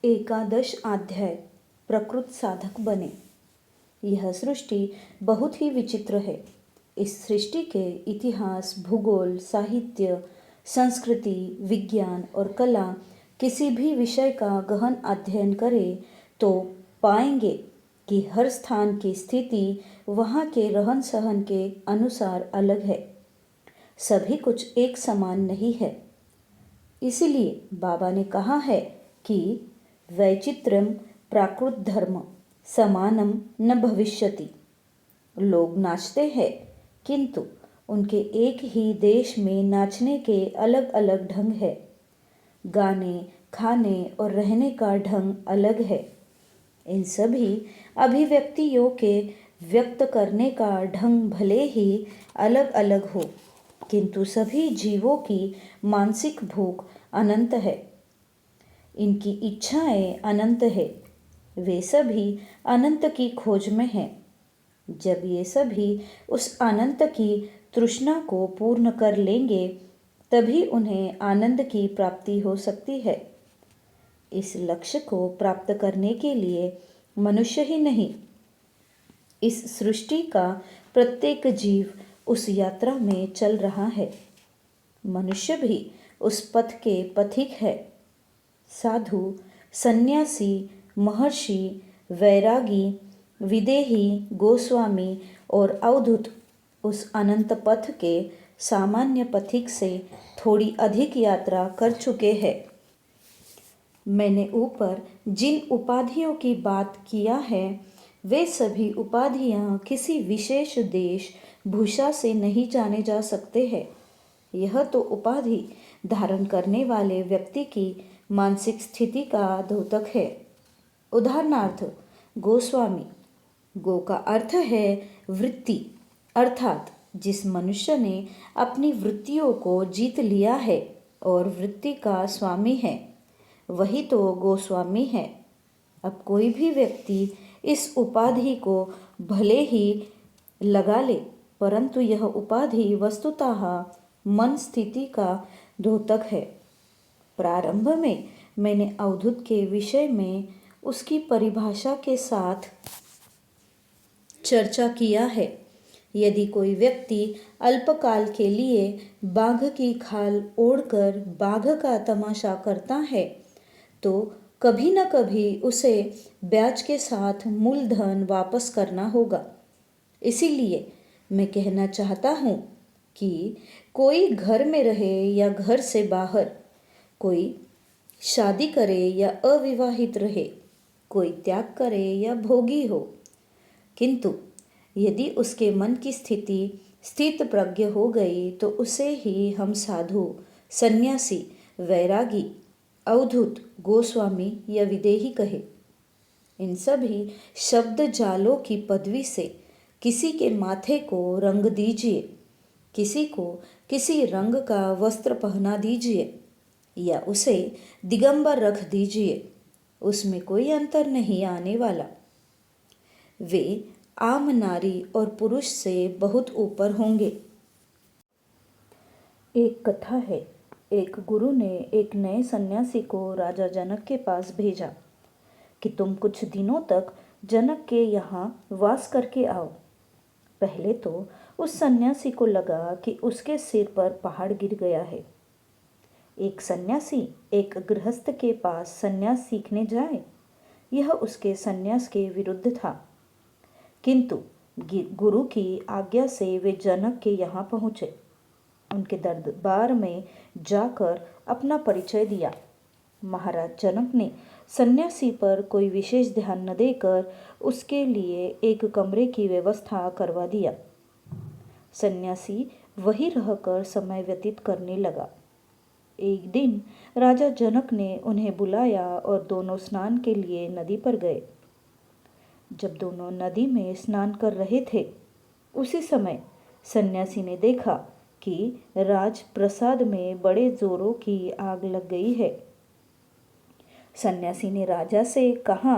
एकादश अध्याय प्रकृत साधक बने। यह सृष्टि बहुत ही विचित्र है। इस सृष्टि के इतिहास, भूगोल, साहित्य, संस्कृति, विज्ञान और कला किसी भी विषय का गहन अध्ययन करें तो पाएंगे कि हर स्थान की स्थिति वहाँ के रहन सहन के अनुसार अलग है। सभी कुछ एक समान नहीं है। इसलिए बाबा ने कहा है कि वैचित्र्यम प्राकृत धर्म समानम न भविष्यति। लोग नाचते हैं किंतु उनके एक ही देश में नाचने के अलग अलग ढंग है। गाने, खाने और रहने का ढंग अलग है। इन सभी अभिव्यक्तियों के व्यक्त करने का ढंग भले ही अलग अलग हो, किंतु सभी जीवों की मानसिक भूख अनंत है। इनकी इच्छाएं अनंत है। वे सभी अनंत की खोज में हैं। जब ये सभी उस अनंत की तृष्णा को पूर्ण कर लेंगे तभी उन्हें आनंद की प्राप्ति हो सकती है। इस लक्ष्य को प्राप्त करने के लिए मनुष्य ही नहीं, इस सृष्टि का प्रत्येक जीव उस यात्रा में चल रहा है। मनुष्य भी उस पथ के पथिक है। साधु, सन्यासी, महर्षि, वैरागी, विदेही, गोस्वामी और अवधूत उस अनंत पथ के सामान्य पथिक से थोड़ी अधिक यात्रा कर चुके हैं। मैंने ऊपर जिन उपाधियों की बात किया है वे सभी उपाधियां किसी विशेष देश भूषा से नहीं जाने जा सकते हैं। यह तो उपाधि धारण करने वाले व्यक्ति की मानसिक स्थिति का द्योतक है। उदाहरणार्थ, गोस्वामी। गो का अर्थ है वृत्ति, अर्थात जिस मनुष्य ने अपनी वृत्तियों को जीत लिया है और वृत्ति का स्वामी है, वही तो गोस्वामी है। अब कोई भी व्यक्ति इस उपाधि को भले ही लगा ले, परंतु यह उपाधि वस्तुतः मन स्थिति का द्योतक है। प्रारंभ में मैंने अवधूत के विषय में उसकी परिभाषा के साथ चर्चा किया है। यदि कोई व्यक्ति अल्पकाल के लिए बाघ की खाल ओढ़कर बाघ का तमाशा करता है तो कभी न कभी उसे ब्याज के साथ मूलधन वापस करना होगा। इसीलिए मैं कहना चाहता हूँ कि कोई घर में रहे या घर से बाहर, कोई शादी करे या अविवाहित रहे, कोई त्याग करे या भोगी हो, किंतु यदि उसके मन की स्थिति स्थित प्रज्ञ हो गई तो उसे ही हम साधु, सन्यासी, वैरागी, अवधूत, गोस्वामी या विदेही कहे। इन सभी शब्द जालों की पदवी से किसी के माथे को रंग दीजिए, किसी को किसी रंग का वस्त्र पहना दीजिए या उसे दिगंबर रख दीजिए, उसमें कोई अंतर नहीं आने वाला। वे आम नारी और पुरुष से बहुत ऊपर होंगे। एक कथा है। एक गुरु ने एक नए सन्यासी को राजा जनक के पास भेजा कि तुम कुछ दिनों तक जनक के यहाँ वास करके आओ। पहले तो उस सन्यासी को लगा कि उसके सिर पर पहाड़ गिर गया है। एक सन्यासी एक गृहस्थ के पास सन्यास सीखने जाए, यह उसके सन्यास के विरुद्ध था। किंतु गुरु की आज्ञा से वे जनक के यहाँ पहुँचे। उनके दरबार में जाकर अपना परिचय दिया। महाराज जनक ने सन्यासी पर कोई विशेष ध्यान न देकर उसके लिए एक कमरे की व्यवस्था करवा दिया। सन्यासी वहीं रहकर समय व्यतीत करने लगा। एक दिन राजा जनक ने उन्हें बुलाया और दोनों स्नान के लिए नदी पर गए। जब दोनों नदी में स्नान कर रहे थे, उसी समय सन्यासी ने देखा कि राज प्रसाद में बड़े जोरों की आग लग गई है। सन्यासी ने राजा से कहा,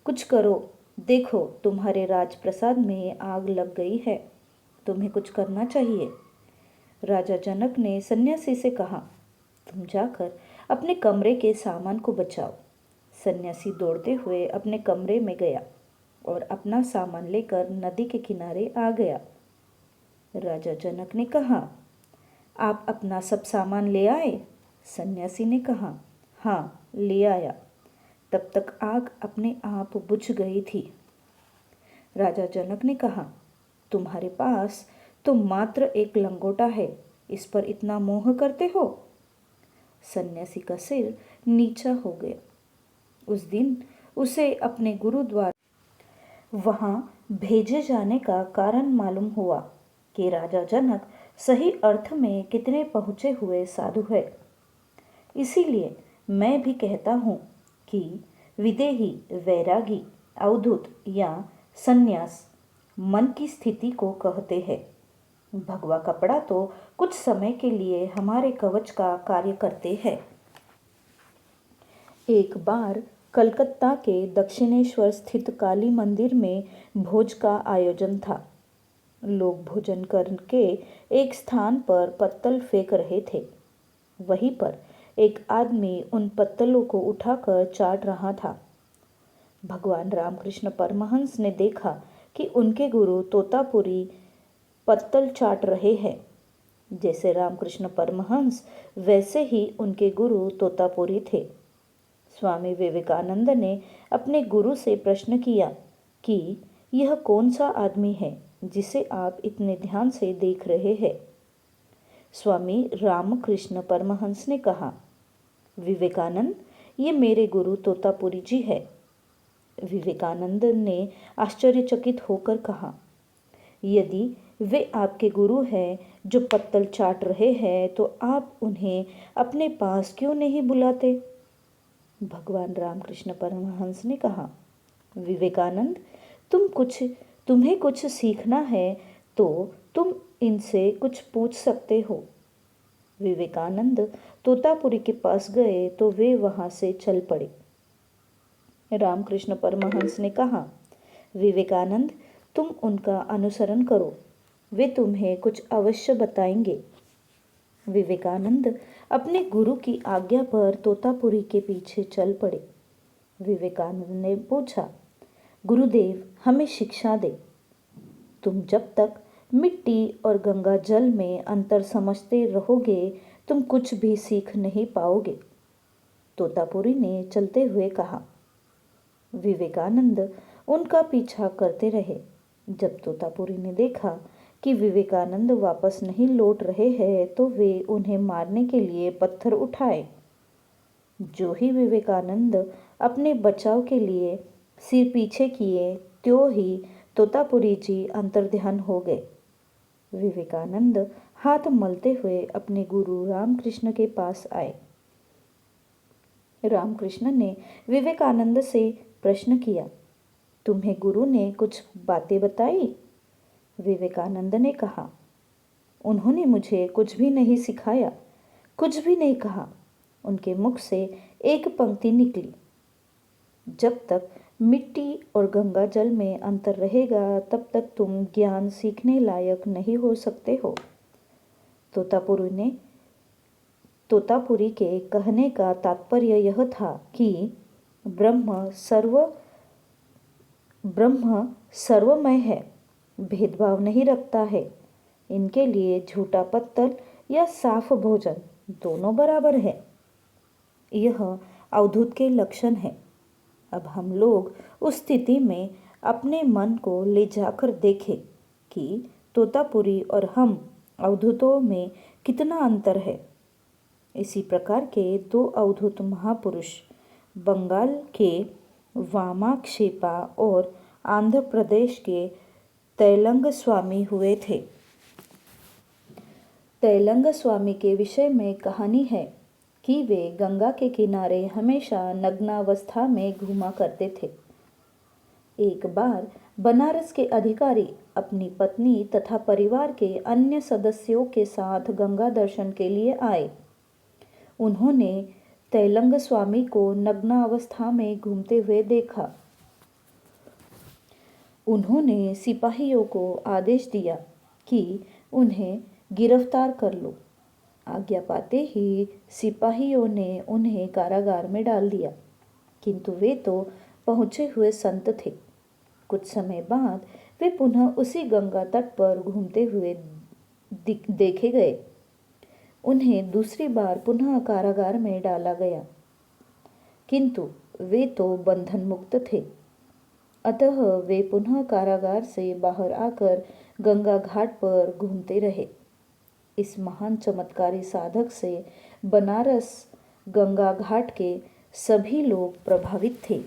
कुछ करो, देखो तुम्हारे राजप्रसाद में आग लग गई है, तुम्हें कुछ करना चाहिए। राजा जनक ने सन्यासी से कहा, तुम जाकर अपने कमरे के सामान को बचाओ। सन्यासी दौड़ते हुए अपने कमरे में गया और अपना सामान लेकर नदी के किनारे आ गया। राजा जनक ने कहा, आप अपना सब सामान ले आए? सन्यासी ने कहा, हाँ, ले आया। तब तक आग अपने आप बुझ गई थी। राजा जनक ने कहा, तुम्हारे पास तो मात्र एक लंगोटा है, इस पर इतना मोह करते हो? सन्यासी का सिर नीचा हो गया। उस दिन उसे अपने गुरुद्वारा वहाँ भेजे जाने का कारण मालूम हुआ कि राजा जनक सही अर्थ में कितने पहुँचे हुए साधु है। इसीलिए मैं भी कहता हूँ कि विदेही, वैरागी, अवधूत या संन्यास मन की स्थिति को कहते हैं। भगवा कपड़ा तो कुछ समय के लिए हमारे कवच का कार्य करते हैं। एक बार कलकत्ता के दक्षिणेश्वर स्थित काली मंदिर में भोज का आयोजन था। लोग भोजन करके एक स्थान पर पत्तल फेंक रहे थे। वहीं पर एक आदमी उन पत्तलों को उठाकर चाट रहा था। भगवान रामकृष्ण परमहंस ने देखा कि उनके गुरु तोतापुरी पत्तल चाट रहे हैं। जैसे रामकृष्ण परमहंस वैसे ही उनके गुरु तोतापुरी थे। स्वामी विवेकानंद ने अपने गुरु से प्रश्न किया कि यह कौन सा आदमी है जिसे आप इतने ध्यान से देख रहे हैं? स्वामी रामकृष्ण परमहंस ने कहा, विवेकानंद, ये मेरे गुरु तोतापुरी जी है। विवेकानंद ने आश्चर्यचकित होकर कहा, यदि वे आपके गुरु हैं जो पत्तल चाट रहे हैं तो आप उन्हें अपने पास क्यों नहीं बुलाते? भगवान रामकृष्ण परमहंस ने कहा, विवेकानंद, तुम्हें कुछ सीखना है तो तुम इनसे कुछ पूछ सकते हो। विवेकानंद तोतापुरी के पास गए तो वे वहां से चल पड़े। रामकृष्ण परमहंस ने कहा, विवेकानंद, तुम उनका अनुसरण करो, वे तुम्हें कुछ अवश्य बताएंगे। विवेकानंद अपने गुरु की आज्ञा पर तोतापुरी के पीछे चल पड़े। विवेकानंद ने पूछा, गुरुदेव, हमें शिक्षा दे। तुम जब तक मिट्टी और गंगा जल में अंतर समझते रहोगे तुम कुछ भी सीख नहीं पाओगे। तोतापुरी ने चलते हुए कहा। विवेकानंद उनका पीछा करते रहे। जब तोतापुरी ने देखा कि विवेकानंद वापस नहीं लौट रहे हैं तो वे उन्हें मारने के लिए पत्थर उठाए। जो ही विवेकानंद अपने बचाव के लिए सिर पीछे किए त्यों ही तोतापुरी जी अंतर्ध्यान हो गए। विवेकानंद हाथ मलते हुए अपने गुरु रामकृष्ण के पास आए। रामकृष्ण ने विवेकानंद से प्रश्न किया, तुम्हें गुरु ने कुछ बातें बताई? विवेकानंद ने कहा, उन्होंने मुझे कुछ भी नहीं सिखाया, कुछ भी नहीं कहा। उनके मुख से एक पंक्ति निकली, जब तक मिट्टी और गंगा जल में अंतर रहेगा तब तक तुम ज्ञान सीखने लायक नहीं हो सकते हो। तोतापुरी के कहने का तात्पर्य यह था कि ब्रह्म सर्वमय है, भेदभाव नहीं रखता है। इनके लिए झूठा पत्तल या साफ भोजन दोनों बराबर है। यह अवधूत के लक्षण है। अब हम लोग उस स्थिति में अपने मन को ले जाकर देखें कि तोतापुरी और हम अवधूतों में कितना अंतर है। इसी प्रकार के दो अवधूत महापुरुष बंगाल के वामाक्षेपा और आंध्र प्रदेश के तैलंग स्वामी हुए थे। तैलंग स्वामी के विषय में कहानी है कि वे गंगा के किनारे हमेशा नग्नावस्था में घूमा करते थे। एक बार बनारस के अधिकारी अपनी पत्नी तथा परिवार के अन्य सदस्यों के साथ गंगा दर्शन के लिए आए। उन्होंने तैलंग स्वामी को नग्नावस्था में घूमते हुए देखा। उन्होंने सिपाहियों को आदेश दिया कि उन्हें गिरफ्तार कर लो। आज्ञा पाते ही सिपाहियों ने उन्हें कारागार में डाल दिया। किंतु वे तो पहुँचे हुए संत थे। कुछ समय बाद वे पुनः उसी गंगा तट पर घूमते हुए देखे गए। उन्हें दूसरी बार पुनः कारागार में डाला गया, किंतु वे तो बंधन मुक्त थे। अतः वे पुनः कारागार से बाहर आकर गंगा घाट पर घूमते रहे। इस महान चमत्कारी साधक से बनारस गंगा घाट के सभी लोग प्रभावित थे।